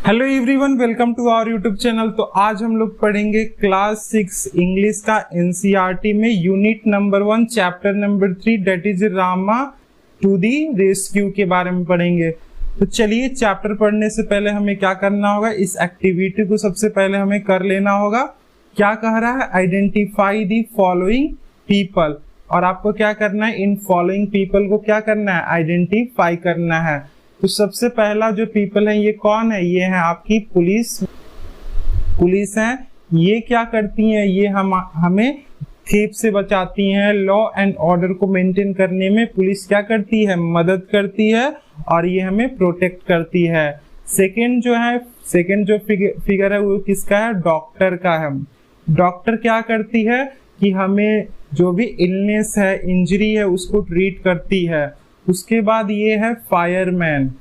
Hello everyone, welcome to our YouTube channel. तो आज हम लोग पढ़ेंगे क्लास 6 इंग्लिश का एनसीईआरटी में unit number 1 chapter number 3 that is Rama to the rescue के बारे में पढ़ेंगे। तो चलिए, चैप्टर पढ़ने से पहले हमें क्या करना होगा, इस एक्टिविटी को सबसे पहले हमें कर लेना होगा। क्या कह रहा है, आइडेंटिफाई दी फॉलोइंग पीपल, और आपको क्या करना है, इन फॉलोइंग पीपल को क्या करना है, आइडेंटिफाई करना है। तो सबसे पहला जो पीपल है ये कौन है, ये है आपकी पुलिस है। ये क्या करती हैं, ये हमें थीफ से बचाती हैं। लॉ एंड ऑर्डर को मेंटेन करने में पुलिस क्या करती है, मदद करती है, और ये हमें प्रोटेक्ट करती है। सेकंड जो फिगर है वो किसका है, डॉक्टर का है। डॉक्टर क्या करती है कि हमें जो भी इलनेस है, इंजरी है, उसको ट्रीट करती है। उसके बाद ये है फायरमैन।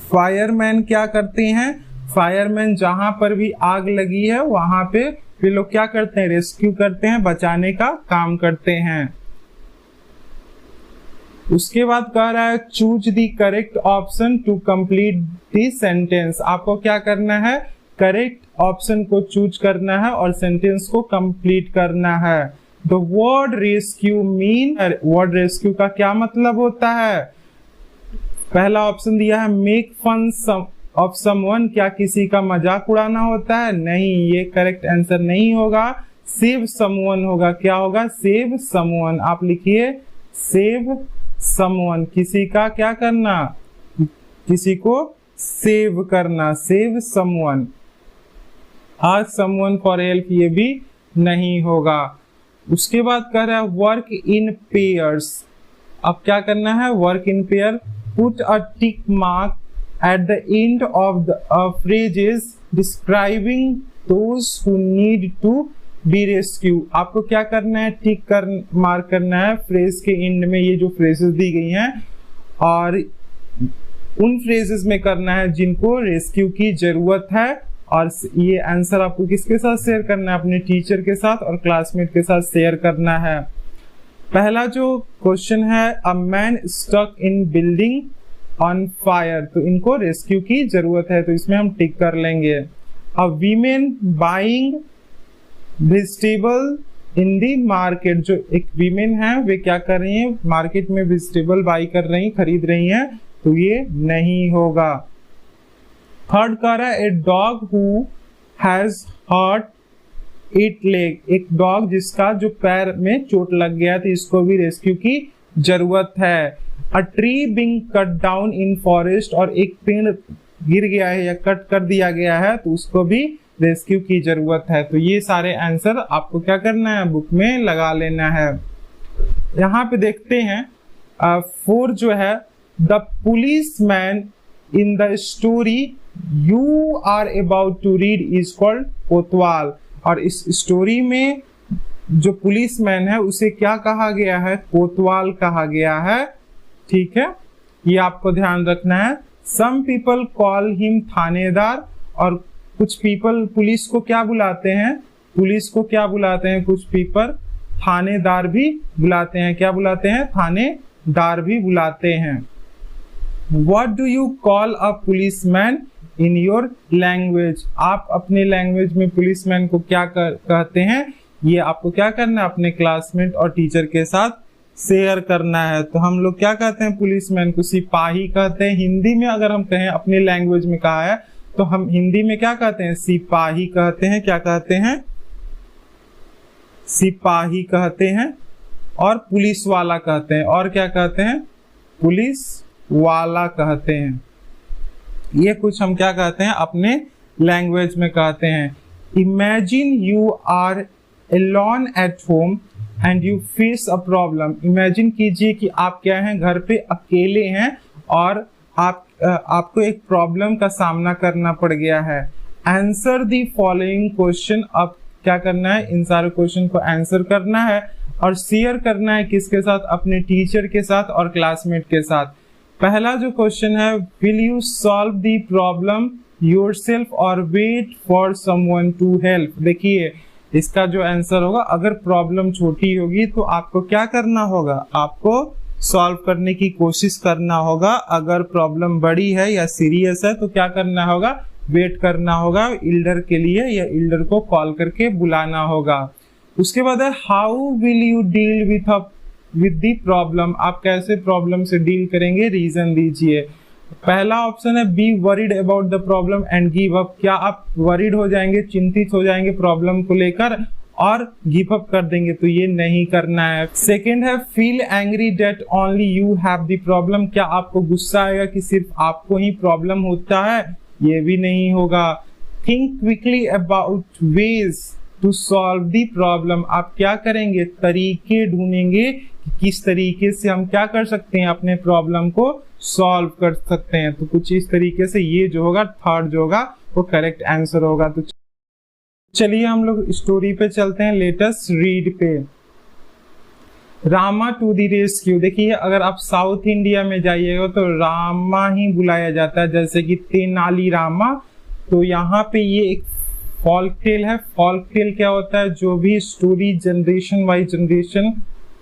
फायरमैन क्या करते हैं, फायरमैन जहां पर भी आग लगी है वहां पे वे लोग क्या करते हैं, रेस्क्यू करते हैं, बचाने का काम करते हैं। उसके बाद कह रहा है choose the correct option to complete the sentence. आपको क्या करना है, करेक्ट ऑप्शन को चूज करना है और सेंटेंस को कंप्लीट करना है। The word rescue mean, word rescue का क्या मतलब होता है। पहला ऑप्शन दिया है मेक फन ऑफ समवन, क्या किसी का मजाक उड़ाना होता है, नहीं, ये करेक्ट आंसर नहीं होगा। सेव समवन होगा, क्या होगा, सेव समवन। आप लिखिए सेव समवन, किसी का क्या करना, किसी को सेव करना, save someone. Ask someone for help, ये भी नहीं होगा। उसके बाद कह रहा है वर्क इन पेयर्स। अब क्या करना है, work in pair. Put a tick mark at the end of the phrases describing those who need to be rescue. आपको क्या करना है, टिक मार्क करना है फ्रेज के एंड में, ये जो फ्रेजेस दी गई हैं, और उन फ्रेजेस में करना है जिनको रेस्क्यू की जरूरत है। और ये आंसर आपको किसके साथ शेयर करना है, अपने टीचर के साथ और क्लासमेट के साथ शेयर करना है। पहला जो क्वेश्चन है, a man stuck in building on fire, तो इनको रेस्क्यू की जरूरत है, तो इसमें हम टिक कर लेंगे। अ वीमेन बाइंग वेजिटेबल इन दी मार्केट, जो एक वीमेन है वे क्या कर रही हैं, मार्केट में वेजिटेबल बाई कर रही हैं, खरीद रही हैं, तो ये नहीं होगा। थर्ड कह रहा है a dog who has hurt it leg, एक डॉग जिसका जो पैर में चोट लग गया, तो इसको भी रेस्क्यू की जरूरत है। A tree being cut down in forest, और एक पेड़ गिर गया है या कट कर दिया गया है, तो उसको भी रेस्क्यू की जरूरत है। तो ये सारे आंसर आपको क्या करना है, बुक में लगा लेना है। यहाँ पे देखते हैं 4 जो है, the police man in the story you are about to read is called Kotwal. और इस स्टोरी में जो पुलिस मैन है उसे क्या कहा गया है, कोतवाल कहा गया है। ठीक है, ये आपको ध्यान रखना है। सम पीपल कॉल हिम थानेदार, और कुछ पीपल पुलिस को क्या बुलाते हैं, पुलिस को क्या बुलाते हैं, कुछ पीपल थानेदार भी बुलाते हैं, क्या बुलाते हैं, थानेदार भी बुलाते हैं। What do you call a policeman in your language? आप अपने लैंग्वेज में पुलिसमैन को क्या कहते हैं, ये आपको क्या करना है, अपने क्लासमेट और टीचर के साथ शेयर करना है। तो हम लोग क्या कहते हैं, पुलिसमैन को सिपाही कहते हैं। हिंदी में अगर हम कहें, अपने लैंग्वेज में कहा है, तो हम हिंदी में क्या कहते हैं, सिपाही कहते हैं। क्या कहते हैं, सिपाही कहते हैं। और पुलिस वाला कहते हैं, और क्या कहते हैं, पुलिस वाला कहते हैं। ये कुछ हम क्या कहते हैं, अपने लैंग्वेज में कहते हैं। Imagine you are alone at home and you face a problem. Imagine कीजिए कि आप क्या हैं, घर पे अकेले हैं और आपको एक प्रॉब्लम का सामना करना पड़ गया है। Answer the following question. अब क्या करना है, इन सारे क्वेश्चन को आंसर करना है और शेयर करना है किसके साथ, अपने टीचर के साथ और क्लासमेट के साथ। पहला जो क्वेश्चन है, will you solve the problem yourself और wait for someone to help. देखिए इसका जो आंसर होगा, अगर प्रॉब्लम छोटी होगी तो आपको क्या करना होगा, आपको सॉल्व करने की कोशिश करना होगा। अगर प्रॉब्लम बड़ी है या सीरियस है तो क्या करना होगा, वेट करना होगा इल्डर के लिए, या इल्डर को कॉल करके बुलाना होगा। उसके बाद है how will you deal with the problem, आप कैसे प्रॉब्लम से डील करेंगे, रीजन दीजिए। पहला ऑप्शन है be worried about the problem and give up, क्या आप वरीड हो जाएंगे, चिंतित हो जाएंगे प्रॉब्लम को लेकर और गिव अप कर देंगे, तो ये नहीं करना है। सेकेंड है feel angry that only you have the problem, क्या आपको गुस्सा आएगा कि सिर्फ आपको ही प्रॉब्लम होता है, ये भी नहीं होगा। Think quickly about ways to solve the problem, आप क्या करेंगे, तरीके ढूंढेंगे कि किस तरीके से हम क्या कर सकते हैं, अपने प्रॉब्लम को सॉल्व कर सकते हैं। तो कुछ इस तरीके से ये जो होगा थर्ड जो होगा वो करेक्ट आंसर होगा। तो चलिए हम लोग स्टोरी पे चलते हैं, लेट अस रीड पे। रामा टू द रेस्क्यू, देखिए अगर आप साउथ इंडिया में जाइएगा तो रामा ही बुलाया जाता है, जैसे कि तेनाली रामा। तो यहाँ पे ये एक फॉल्क टेल है। फॉल्क टेल क्या होता है, जो भी story generation by generation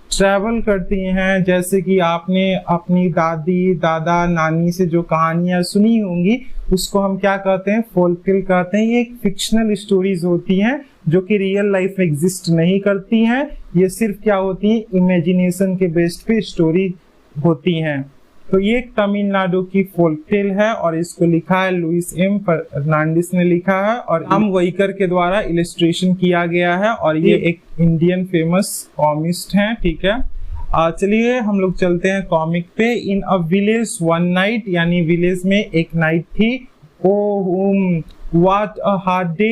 travel करती हैं, जैसे कि आपने अपनी दादी दादा नानी से जो कहानियां सुनी होंगी उसको हम क्या कहते हैं, फोल्क टेल कहते हैं। ये एक फिक्शनल स्टोरीज होती हैं जो कि रियल लाइफ में एग्जिस्ट नहीं करती हैं, ये सिर्फ क्या होती है, इमेजिनेशन के बेस पे स्टोरी होती हैं। तो ये तमिलनाडु की फोल्क टेल है और इसको लिखा है लुइस एम फर्नांडिस ने लिखा है और हम वहीकर के द्वारा इलस्ट्रेशन किया गया है और ये एक इंडियन फेमस कॉमिस्ट हैं, ठीक है। चलिए हम लोग चलते हैं कॉमिक पे। In a village one night, यानी विलेज में एक नाइट थी। Oh what a hard day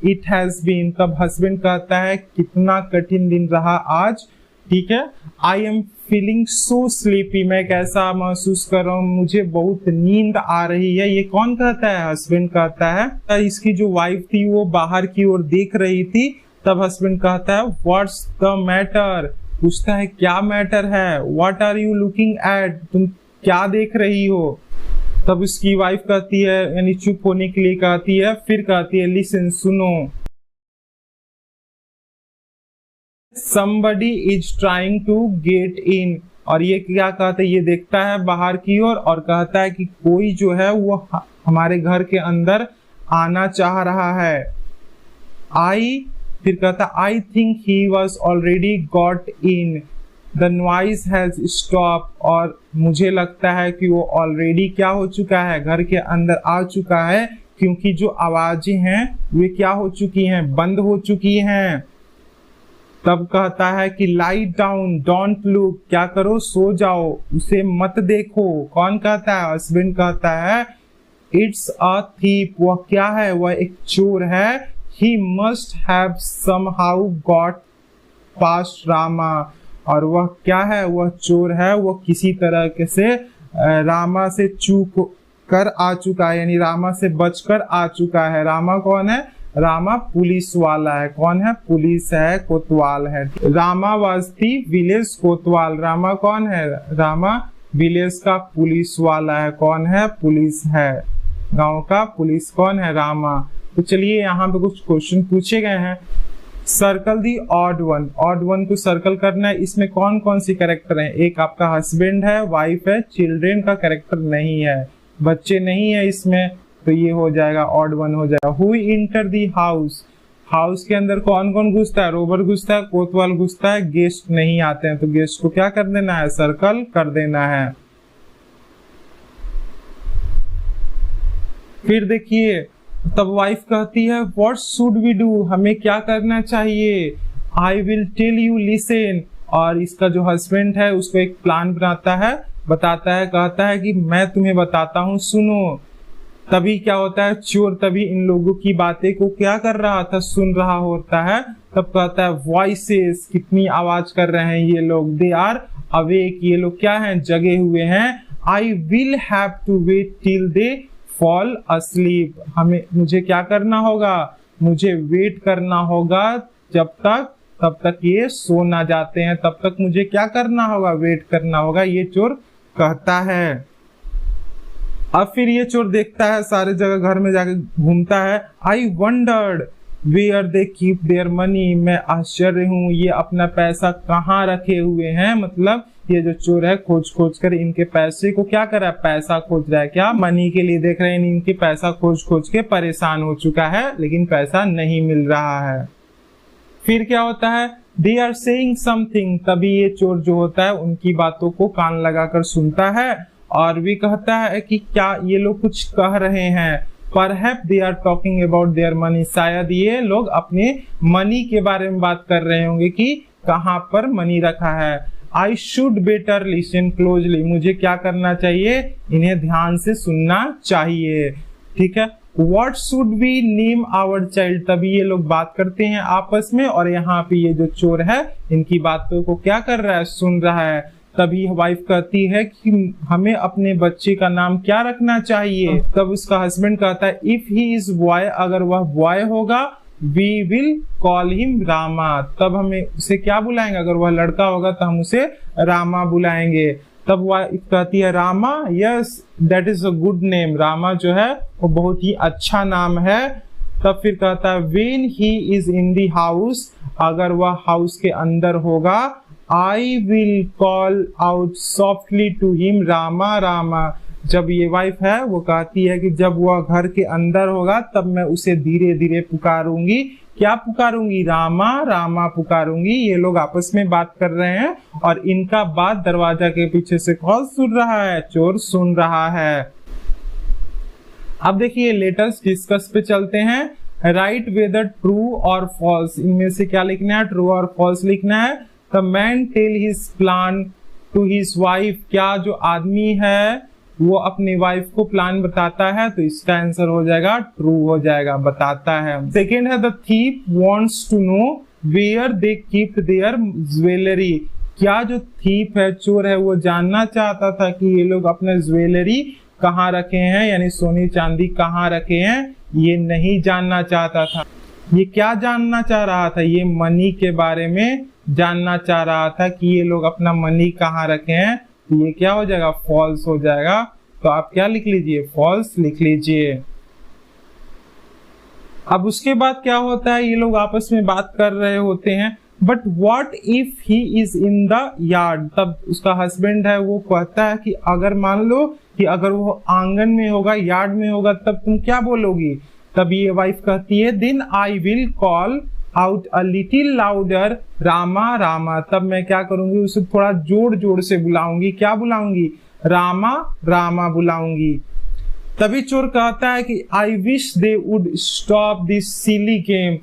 it has been, तब हस्बैंड कहता है कितना कठिन दिन रहा आज, ठीक है। I am feeling so sleepy, मैं कैसा महसूस कर रहा हूँ, मुझे बहुत नींद आ रही है। ये कौन कहता है, हस्बैंड कहता है। इसकी जो वाइफ थी वो बाहर की ओर देख रही थी, तब हस्बैंड कहता है व्हाट्स द मैटर, पूछता है क्या मैटर है। What are you looking at, तुम क्या देख रही हो। तब उसकी वाइफ कहती है, यानी चुप होने के लिए कहती है, फिर कहती है लिसन, सुनो। somebody is trying to get in, और ये क्या कहता है, ये देखता है बाहर की ओर और कहता है कि कोई जो है वो हमारे घर के अंदर आना चाह रहा है। फिर कहता I think he was already got in, the noise has stop, और मुझे लगता है कि वो ऑलरेडी क्या हो चुका है, घर के अंदर आ चुका है, क्योंकि जो आवाजें हैं वे क्या हो चुकी हैं, बंद हो चुकी हैं। तब कहता है कि लाइट डाउन डोंट लुक, क्या करो, सो जाओ, उसे मत देखो। कौन कहता है, हस्बैंड कहता है इट्स अ थीफ, वह क्या है, वह एक चोर है। He must have somehow got past Rama, और वह क्या है, वह चोर है, वह किसी तरह से रामा से चूक कर आ चुका है, यानी रामा से बचकर आ चुका है। रामा कौन है, रामा पुलिस वाला है। कौन है, पुलिस है, कोतवाल है। रामा वाज दी विलेज कोतवाल, रामा कौन है, रामा विलेज का पुलिस वाला है। कौन है, पुलिस है, गांव का पुलिस कौन है, रामा। तो चलिए यहाँ पे कुछ क्वेश्चन पूछे गए हैं। Circle the odd one, odd one को सर्कल करना है। इसमें कौन कौन सी कैरेक्टर है, एक आपका हस्बैंड है, वाइफ है, चिल्ड्रेन का कैरेक्टर नहीं है, बच्चे नहीं है इसमें, तो ये हो जाएगा ऑड वन हो जाएगा। Who inter the house, house के अंदर कौन कौन घुसता है, रोबर घुसता है, कोतवाल घुसता है, गेस्ट नहीं आते हैं, तो गेस्ट को क्या कर देना है, सर्कल कर देना है। फिर देखिए तब वाइफ कहती है व्हाट शुड वी डू, हमें क्या करना चाहिए। I will tell you listen, और इसका जो हस्बैंड है उसको एक प्लान बनाता है, बताता है, कहता है कि मैं तुम्हें बताता हूँ, सुनो। तभी क्या होता है, चोर तभी इन लोगों की बातें को क्या कर रहा था, सुन रहा होता है। तब कहता है वॉइसेस, कितनी आवाज कर रहे हैं ये लोग, दे आर अवेक, ये लोग क्या हैं, जगे हुए हैं। I will have to wait till they fall asleep, मुझे क्या करना होगा, मुझे वेट करना होगा तब तक ये सो ना जाते हैं, तब तक मुझे क्या करना होगा, वेट करना होगा, ये चोर कहता है। अब फिर ये चोर देखता है सारे जगह घर में जाके घूमता है। I wondered where they keep their money, मैं आश्चर्य हूँ ये अपना पैसा कहाँ रखे हुए हैं, मतलब ये जो चोर है खोज खोज कर इनके पैसे को क्या कर रहा है, पैसा खोज रहा है, क्या मनी के लिए देख रहे हैं, इनके पैसा खोज खोज के परेशान हो चुका है लेकिन पैसा नहीं मिल रहा है। फिर क्या होता है, दे आर सेइंग समथिंग, तभी ये चोर जो होता है उनकी बातों को कान लगाकर सुनता है और भी कहता है कि क्या ये लोग कुछ कह रहे हैं। Perhaps they are talking about their money, शायद ये लोग अपने मनी के बारे में बात कर रहे होंगे कि कहाँ पर मनी रखा है। I should better listen closely, मुझे क्या करना चाहिए, इन्हें ध्यान से सुनना चाहिए। ठीक है, What should we name our child, तभी ये लोग बात करते हैं आपस में और यहाँ पे ये जो चोर है इनकी बातों को क्या कर रहा है, सुन रहा है। तभी वाइफ कहती है कि हमें अपने बच्चे का नाम क्या रखना चाहिए। तब उसका हस्बैंड कहता है इफ ही इज बॉय, अगर वह बॉय होगा, we will call him Rama, तब हमें उसे क्या बुलाएंगे, अगर वह लड़का होगा तो हम उसे रामा बुलाएंगे। तब वाइफ कहती है Rama, yes that is a good name, Rama जो है वो बहुत ही अच्छा नाम है। तब फिर कहता है when he is in the house, अगर वह हाउस के अंदर होगा, I will call out softly to him Rama Rama, जब ये वाइफ है वो कहती है कि जब वह घर के अंदर होगा तब मैं उसे धीरे धीरे पुकारूंगी, क्या पुकारूंगी, रामा रामा पुकारूंगी। ये लोग आपस में बात कर रहे हैं और इनका बात दरवाजा के पीछे से कौन सुन रहा है, चोर सुन रहा है। अब देखिए लेटर्स डिस्कस पे चलते हैं। राइट वेदर ट्रू और फॉल्स, इनमें से क्या लिखना है, ट्रू और फॉल्स लिखना है। The man tell his plan to his wife, क्या जो आदमी है वो अपनी वाइफ को प्लान बताता है, तो इसका आंसर हो जाएगा ट्रू हो जाएगा, बताता है। सेकेंड है the thief wants to know where they keep their jewelry, क्या जो थीफ है, चोर है, वो जानना चाहता था कि ये लोग अपने ज्वेलरी कहाँ रखे हैं, यानी सोनी चांदी कहाँ रखे हैं, ये नहीं जानना चाहता था। ये क्या जानना चाह रहा था, ये मनी के बारे में जानना चाह रहा था कि ये लोग अपना मनी कहाँ रखे हैं, तो ये क्या हो जाएगा, फॉल्स हो जाएगा। तो आप क्या लिख लीजिए, फॉल्स लिख लीजिए। अब उसके बाद क्या होता है, ये लोग आपस में बात कर रहे होते हैं, but what if he is in the yard, तब उसका हस्बैंड है वो कहता है कि अगर मान लो कि अगर वो आंगन में होगा, यार्ड में होगा, तब तुम क्या बोलोगी। तब ये वाइफ कहती है then I will call out a little louder Rama Rama, तब मैं क्या करूंगी, उसे थोड़ा जोर जोर से बुलाऊंगी, क्या बुलाऊंगी, रामा रामा बुलाऊंगी। तभी चोर कहता है कि I wish they would stop this silly game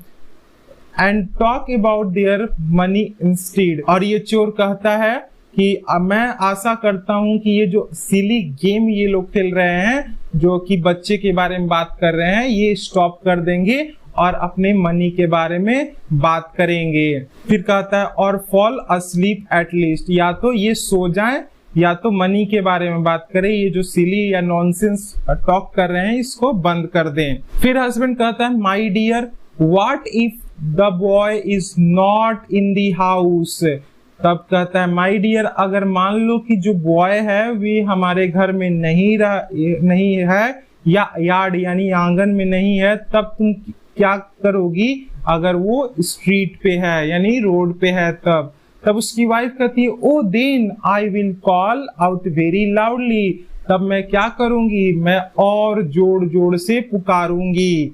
and talk about their money instead, और ये चोर कहता है कि मैं आशा करता हूं कि ये जो सिली गेम ये लोग खेल रहे हैं, जो कि बच्चे के बारे में बात कर रहे हैं, ये स्टॉप कर देंगे और अपने मनी के बारे में बात करेंगे। फिर कहता है और फॉल अस्लीप एट लीस्ट, या तो ये सो जाएं या तो मनी के बारे में बात करें, ये जो सिली या नॉनसेंस टॉक कर रहे हैं इसको बंद कर दें। फिर हस्बैंड कहता है my dear what if the boy is not in the house, तब कहता है माय डियर, अगर मान लो कि जो बॉय है वे हमारे घर में नहीं है या यार्ड यानी आंगन में नहीं है, तब तुम क्या करोगी, अगर वो स्ट्रीट पे है यानी रोड पे है तब उसकी वाइफ कहती है oh then I will call out very loudly, तब मैं क्या करूंगी, मैं और जोर जोर से पुकारूंगी,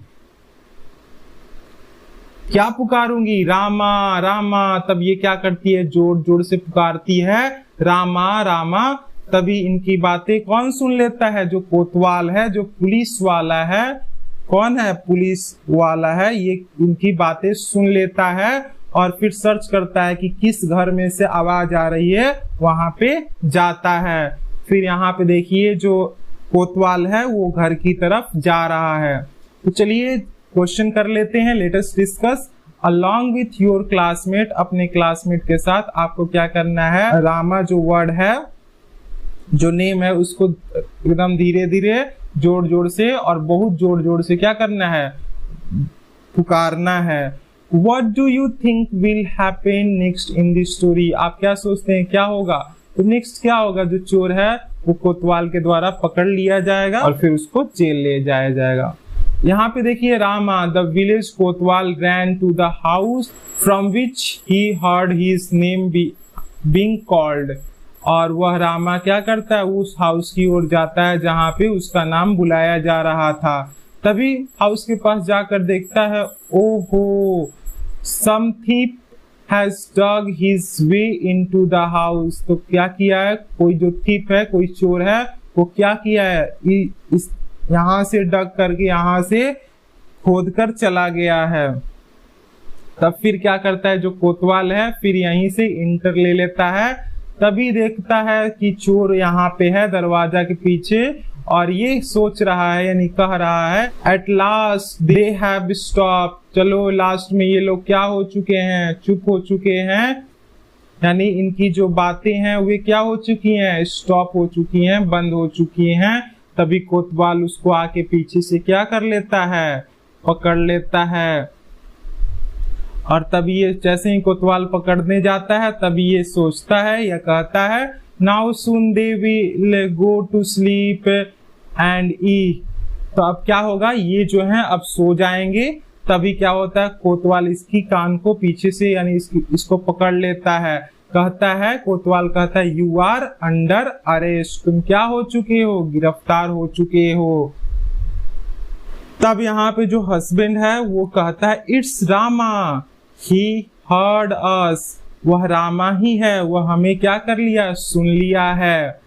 क्या पुकारूंगी, रामा रामा। तब ये क्या करती है, जोर जोर से पुकारती है रामा रामा। तभी इनकी बातें कौन सुन लेता है, जो कोतवाल है, जो पुलिस वाला है, कौन है, पुलिस वाला है, ये इनकी बातें सुन लेता है और फिर सर्च करता है कि किस घर में से आवाज आ रही है, वहां पे जाता है। फिर यहाँ पे देखिए जो कोतवाल है वो घर की तरफ जा रहा है। तो चलिए क्वेश्चन कर लेते हैं, let us discuss. Along with your classmate, अपने क्लासमेट के साथ आपको क्या करना है, रामा जो वर्ड है, जो नेम है, उसको एकदम धीरे धीरे जोर जोर से और बहुत जोर जोर से क्या करना है, पुकारना है। What do you think will happen next in this story? आप क्या सोचते हैं क्या होगा, तो नेक्स्ट क्या होगा, जो चोर है वो कोतवाल के द्वारा पकड़ लिया जाएगा और फिर उसको जेल ले जाया जाएगा। यहाँ पे देखिए Rama the village Kotwal ran to the house from which he heard his name being called। और वह रामा क्या करता है, उस हाउस की ओर जाता है जहाँ पे उसका नाम बुलाया जा रहा था। तभी हाउस के पास जाकर देखता है, ओहो, some thief has dug his way into the house. तो क्या किया है, कोई जो थीफ है, कोई चोर है, वो क्या किया है, इस यहाँ से डग करके यहाँ से खोद कर चला गया है। तब फिर क्या करता है जो कोतवाल है, फिर यहीं से इंटर ले लेता है। तभी देखता है कि चोर यहाँ पे है दरवाजा के पीछे, और ये सोच रहा है यानी कह रहा है, at last they have stop. चलो लास्ट में ये लोग क्या हो चुके हैं, चुप हो चुके हैं, यानी इनकी जो बातें हैं वे क्या हो चुकी हैं, स्टॉप हो चुकी हैं, बंद हो चुकी हैं। तभी कोतवाल उसको आके पीछे से क्या कर लेता है, पकड़ लेता है। और तभी ये जैसे ही कोतवाल पकड़ने जाता है, तभी ये सोचता है या कहता है, now soon they will go to sleep and eat. तो अब क्या होगा, ये जो है अब सो जाएंगे। तभी क्या होता है, कोतवाल इसकी कान को पीछे से यानी इसको पकड़ लेता है, कहता है, कोतवाल कहता है, यू आर अंडर अरेस्ट, तुम क्या हो चुके हो, गिरफ्तार हो चुके हो। तब यहाँ पे जो हस्बैंड है वो कहता है, इट्स रामा, ही हर्ड अस, वह रामा ही है, वह हमें क्या कर लिया, सुन लिया है।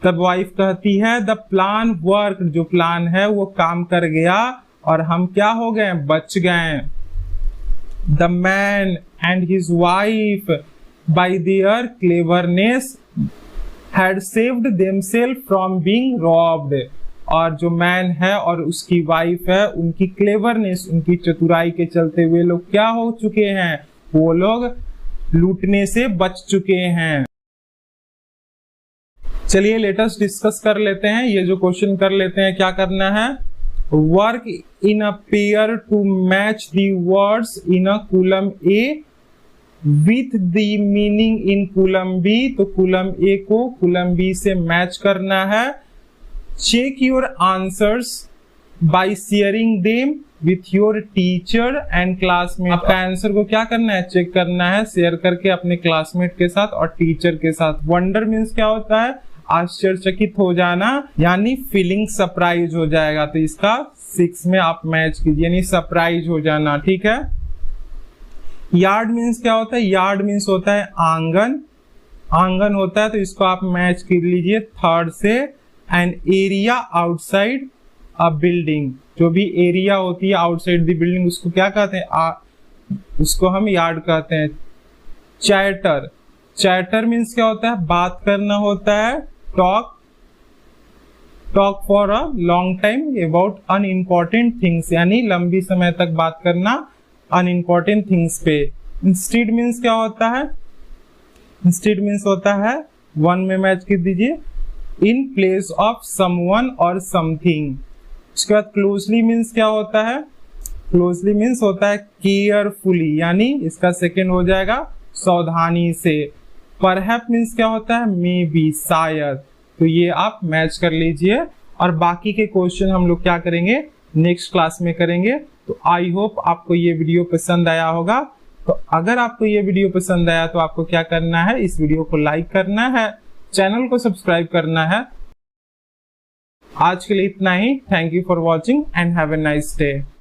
तब वाइफ कहती है, द प्लान वर्क, जो प्लान है वो काम कर गया और हम क्या हो गए, बच गए। The man and his wife by their cleverness had saved themselves from being robbed. और जो मैन है और उसकी वाइफ है, उनकी क्लेवरनेस, उनकी चतुराई के चलते हुए लोग क्या हो चुके हैं, वो लोग लूटने से बच चुके हैं। चलिए लेटेस्ट डिस्कस कर लेते हैं, ये जो क्वेश्चन कर लेते हैं, क्या करना है, work in a pair to match the words in a column A with the meaning in column B. तो कॉलम ए को कॉलम बी से मैच करना है। Check your answers by sharing them with your teacher and classmate. आपका answer को क्या करना है, चेक करना है, शेयर करके अपने क्लासमेट के साथ और टीचर के साथ। वंडर मीन्स क्या होता है, आश्चर्यचकित हो जाना, यानी फीलिंग सरप्राइज हो जाएगा। तो इसका 6 में आप मैच कीजिए, यानी सरप्राइज हो जाना, ठीक है। यार्ड मीन्स क्या होता है, यार्ड मीन्स होता है आंगन, आंगन होता है, तो इसको आप मैच कर लीजिए 3rd से। And area outside a building, जो भी एरिया होती है आउटसाइड द बिल्डिंग उसको क्या कहते हैं, उसको हम यार्ड कहते हैं। चैटर, चैटर मीन्स क्या होता है, बात करना होता है। Talk, talk for a long time about unimportant things, यानी लंबी समय तक बात करना अनइम्पोर्टेंट थिंग्स पे। इंस्टेड मीन्स क्या होता है, इंस्टेड मीन्स होता है 1 में मैच कर दीजिए, इन प्लेस ऑफ समवन और समथिंग। उसके बाद क्लोजली मीन्स क्या होता है, क्लोजली मीन्स होता है केयरफुली, यानी इसका सेकेंड हो जाएगा सावधानी से। परहैप मीन्स क्या होता है, मे बी, शायद। तो ये आप मैच कर लीजिए, और बाकी के क्वेश्चन हम लोग क्या करेंगे, नेक्स्ट क्लास में करेंगे। तो आई होप आपको ये वीडियो पसंद आया होगा। तो अगर आपको ये वीडियो पसंद आया तो आपको क्या करना है, इस वीडियो को लाइक करना है, चैनल को सब्सक्राइब करना है। आज के लिए इतना ही। Thank you for watching and have a nice day.